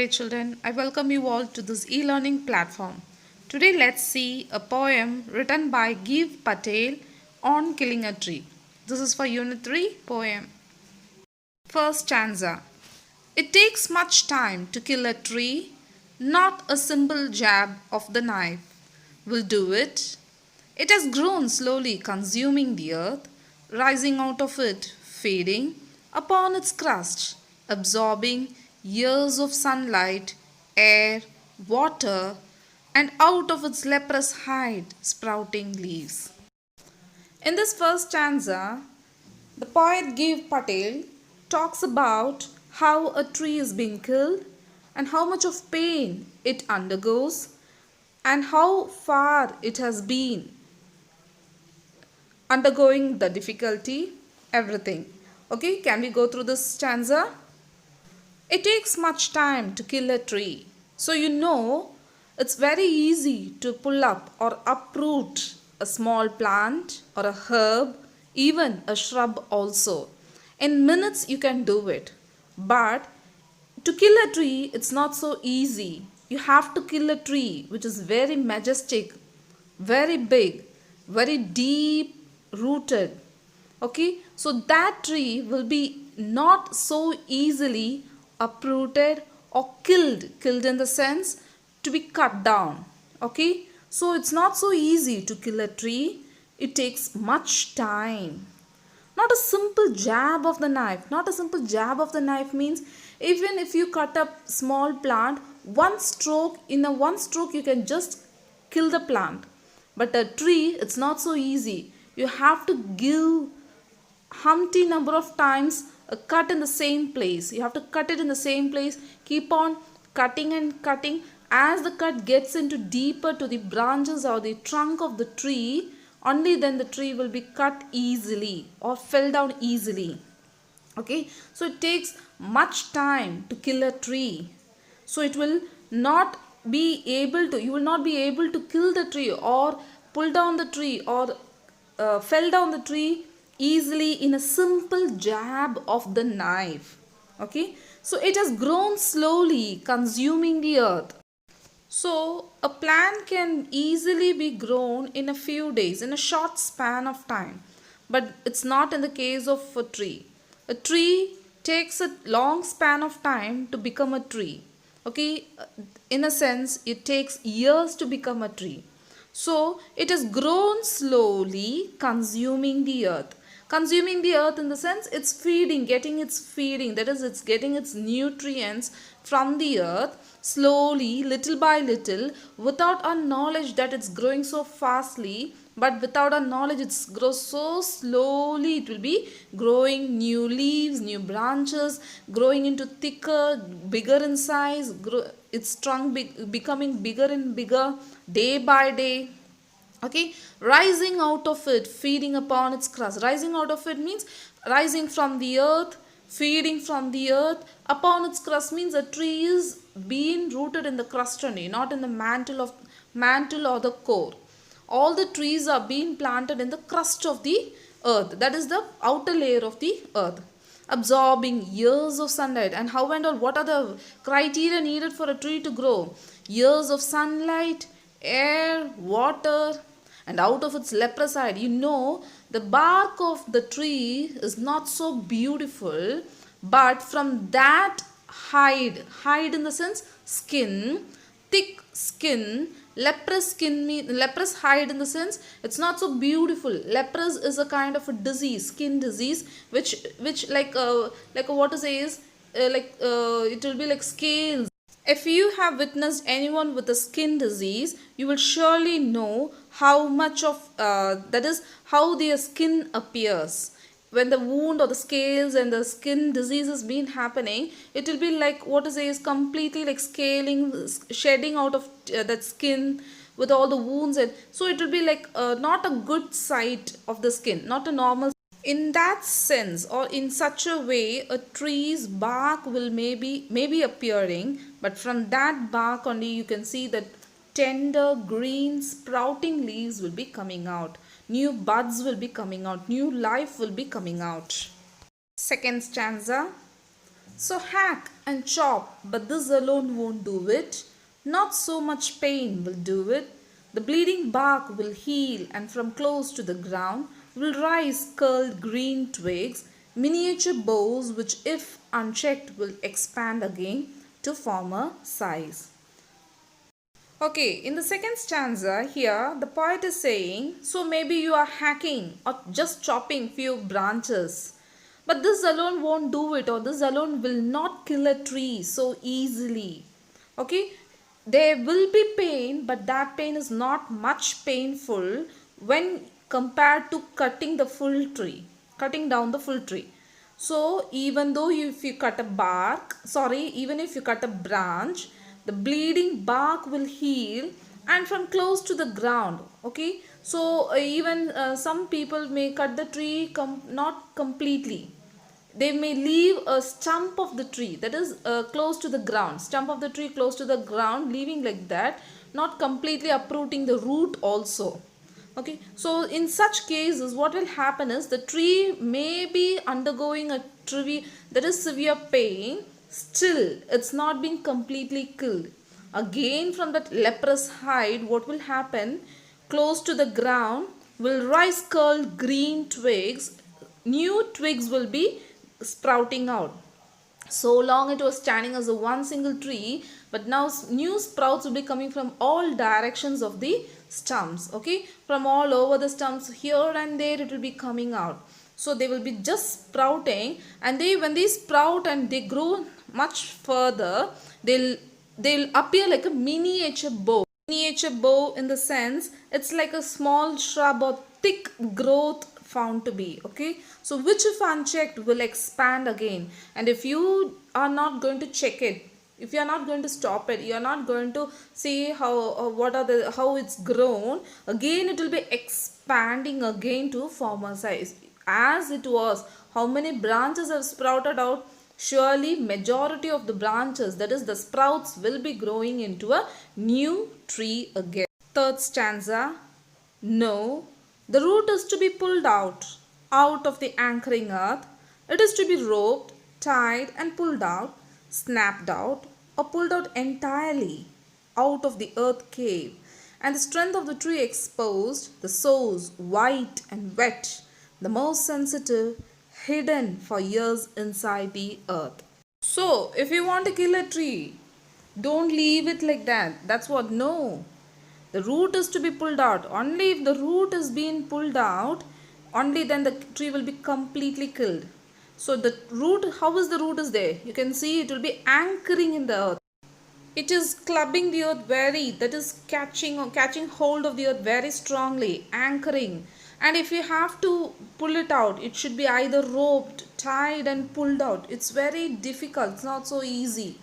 dear children, I welcome you all to this e-learning platform. Today let's see a poem written by Give Patel on killing a tree. This is for Unit 3 poem. First stanza. It takes much time to kill a tree, not a simple jab of the knife will do it. It has grown slowly consuming the earth, rising out of it, fading upon its crust, absorbing years of sunlight, air, water, and out of its leprous hide sprouting leaves. In this first stanza, the poet Give Patel talks about how a tree is being killed and how much of pain it undergoes and how far it has been undergoing the difficulty, everything. Okay, can we go through this stanza? It takes much time to kill a tree. So you know it's very easy to pull up or uproot a small plant or a herb, even a shrub also. In minutes you can do it. But to kill a tree, it's not so easy. You have to kill a tree which is very majestic, very big, very deep rooted. Okay, so that tree will be not so easily uprooted or killed in the sense to be cut down. Okay, so it's not so easy to kill a tree. It takes much time. Not a simple jab of the knife. Not a simple jab of the knife means even if you cut a small plant, one stroke you can just kill the plant. But a tree, it's not so easy. You have to give humpty number of times a cut in the same place. You have to cut it in the same place. Keep on cutting and cutting. As the cut gets into deeper to the branches or the trunk of the tree, only then the tree will be cut easily or fell down easily. Okay, so it takes much time to kill a tree. So it will not be able to, you will not be able to kill the tree or pull down the tree or fell down the tree easily in a simple jab of the knife. Okay, so it has grown slowly consuming the earth. So a plant can easily be grown in a few days, in a short span of time. But it's not in the case of a tree. A tree takes a long span of time to become a tree. Okay, in a sense, it takes years to become a tree. So it has grown slowly consuming the earth. Consuming the earth in the sense it's feeding, getting its feeding, that is it's getting its nutrients from the earth slowly, little by little, without our knowledge that it's growing so fastly, but without our knowledge it grows so slowly. It will be growing new leaves, new branches, growing into thicker, bigger in size, its trunk becoming bigger and bigger day by day. Okay, rising out of it, feeding upon its crust. Rising out of it means rising from the earth, feeding from the earth upon its crust means a tree is being rooted in the crust only, not in the mantle or the core. All the trees are being planted in the crust of the earth, that is the outer layer of the earth, absorbing years of sunlight. And how and all, what are the criteria needed for a tree to grow? Years of sunlight, air, water, and out of its leprous hide. You know, the bark of the tree is not so beautiful, but from that hide in the sense skin, thick skin, leprous hide in the sense it's not so beautiful. Leprous is a kind of a disease, skin disease, which what to say is it will be like scales. If you have witnessed anyone with a skin disease, you will surely know how much of that is how their skin appears. When the wound or the scales and the skin disease has been happening, it will be like what to say is completely like scaling, shedding out of that skin with all the wounds, and so it will be like not a good sight of the skin, not a normal. In that sense or in such a way, a tree's bark will maybe appearing, but from that bark only you can see that tender green sprouting leaves will be coming out, new buds will be coming out, new life will be coming out. Second stanza. So hack and chop, but this alone won't do it. Not so much pain will do it. The bleeding bark will heal, and from close to the ground will rise curled green twigs, miniature boughs which, if unchecked, will expand again to former size. Okay, in the second stanza here, the poet is saying, so maybe you are hacking or just chopping few branches. But this alone won't do it, or this alone will not kill a tree so easily. Okay, there will be pain, but that pain is not much painful when compared to cutting the full tree, cutting down the full tree. So even though if you cut a bark, sorry, even if you cut a branch, the bleeding bark will heal and from close to the ground. Okay, so even some people may cut the tree not completely. They may leave a stump of the tree that is close to the ground, stump of the tree close to the ground, leaving like that, not completely uprooting the root also. Okay, so in such cases what will happen is the tree may be undergoing a tree that is severe pain, still it's not being completely killed. Again from that leprous hide, what will happen, close to the ground will rise curled green twigs, new twigs will be sprouting out. So long it was standing as a one single tree, but now new sprouts will be coming from all directions of the stumps. Okay, from all over the stumps, here and there it will be coming out. So they will be just sprouting, and when they sprout and they grow much further, they'll appear like a miniature bow. Miniature bow in the sense it's like a small shrub or thick growth found to be. Okay, so which if unchecked will expand again, and if you are not going to check it, if you are not going to stop it, you are not going to see how it's grown, again it will be expanding again to former size as it was. How many branches have sprouted out? Surely majority of the branches, that is the sprouts, will be growing into a new tree again. Third stanza. No, the root is to be pulled out of the anchoring earth. It is to be roped, tied and pulled out, snapped out or pulled out entirely out of the earth cave, and the strength of the tree exposed, the source white and wet, the most sensitive, hidden for years inside the earth. So, if you want to kill a tree, don't leave it like that. That's what, no. The root is to be pulled out. Only if the root is being pulled out, only then the tree will be completely killed. So the root, how is the root is there? You can see it will be anchoring in the earth. It is clubbing the earth that is catching hold of the earth very strongly, anchoring. And if you have to pull it out, it should be either roped, tied and pulled out. It's very difficult. It's not so easy.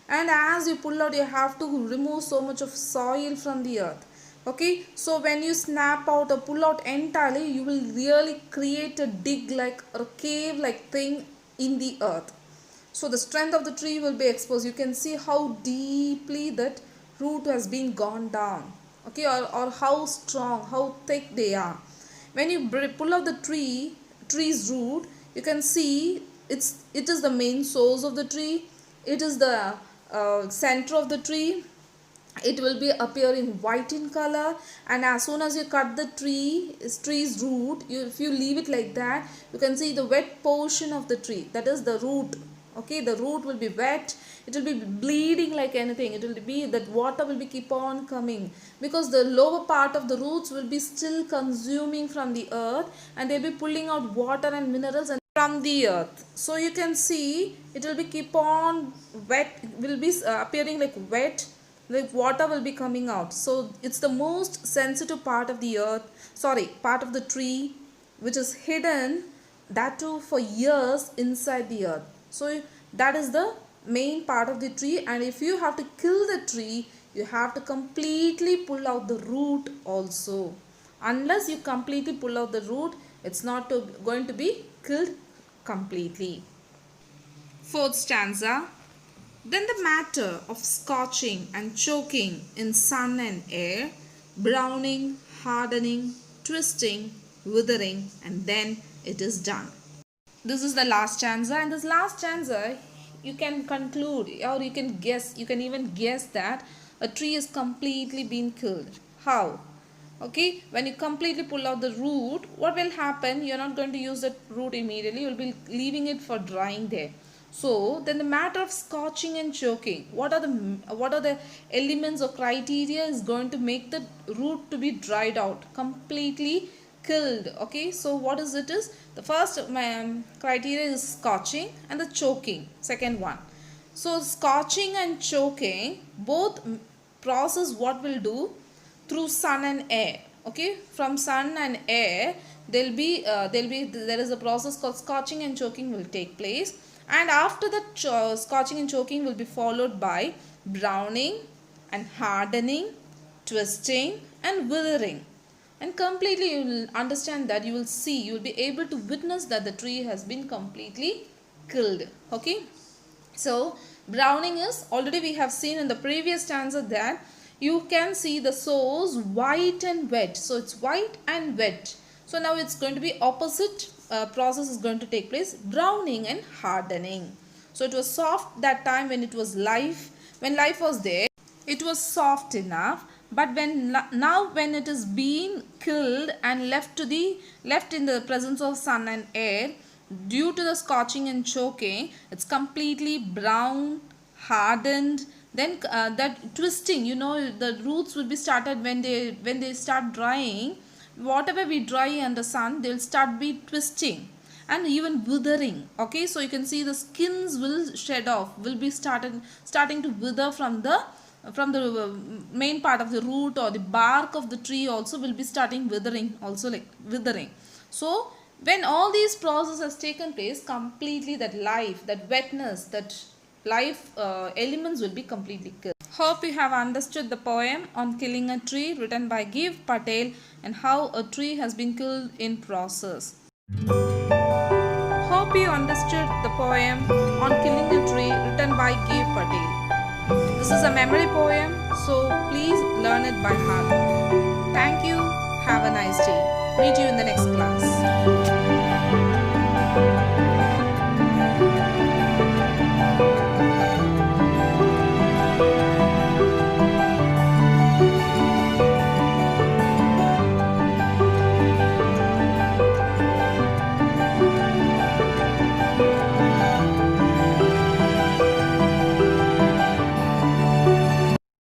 And as you pull out, you have to remove so much of soil from the earth. Okay, so when you snap out or pull out entirely, you will really create a dig like or a cave like thing in the earth. So the strength of the tree will be exposed. You can see how deeply that root has been gone down. Okay, or how strong, how thick they are. When you pull out the tree's root, you can see it is the main source of the tree. It is the center of the tree. It will be appearing white in color, and as soon as you cut the tree's root, if you leave it like that, you can see the wet portion of the tree, that is the root. Okay, the root will be wet, it will be bleeding like anything, it will be that water will be keep on coming, because the lower part of the roots will be still consuming from the earth, and they'll be pulling out water and minerals and from the earth. So you can see it will be keep on wet, will be appearing like wet, like water will be coming out. So it's the most sensitive part of the part of the tree, which is hidden, that too for years inside the earth. So that is the main part of the tree, and if you have to kill the tree, you have to completely pull out the root also. Unless you completely pull out the root, it's not going to be killed completely. Fourth stanza. Then the matter of scorching and choking in sun and air, browning, hardening, twisting, withering, and then it is done. This is the last stanza, and this last stanza, you can conclude, or you can guess, you can even guess that a tree is completely been killed. How? Okay, when you completely pull out the root, what will happen? You're not going to use that root immediately, you'll be leaving it for drying there. So then the matter of scorching and choking, what are the elements or criteria is going to make the root to be dried out, completely killed? Okay, so what is it is the first criteria is scorching and the choking, second one. So scorching and choking both process what will do through sun and air. Okay, from sun and air there is a process called scorching and choking will take place, and after the scorching and choking will be followed by browning and hardening, twisting and withering. And completely you will understand that, you will see, you will be able to witness that the tree has been completely killed. Okay, so browning is, already we have seen in the previous stanza that you can see the source white and wet. So it's white and wet. So now it's going to be opposite process is going to take place, browning and hardening. So it was soft that time when it was live, when life was there, it was soft enough. But now when it is being killed and left in the presence of sun and air, due to the scorching and choking, it's completely brown, hardened. Then that twisting, the roots will be started when they start drying. Whatever we dry in the sun, they'll start be twisting and even withering. Okay, so you can see the skins will shed off, will be starting to wither from the main part of the root, or the bark of the tree also will be starting withering, also like withering. So when all these processes has taken place, completely that life, that wetness, that life elements will be completely killed. Hope you have understood the poem on killing a tree written by Giv Patel, and how a tree has been killed in process. Hope you understood the poem on killing a tree written by Giv Patel. This is a memory poem, so please learn it by heart. Thank you. Have a nice day. Meet you in the next class.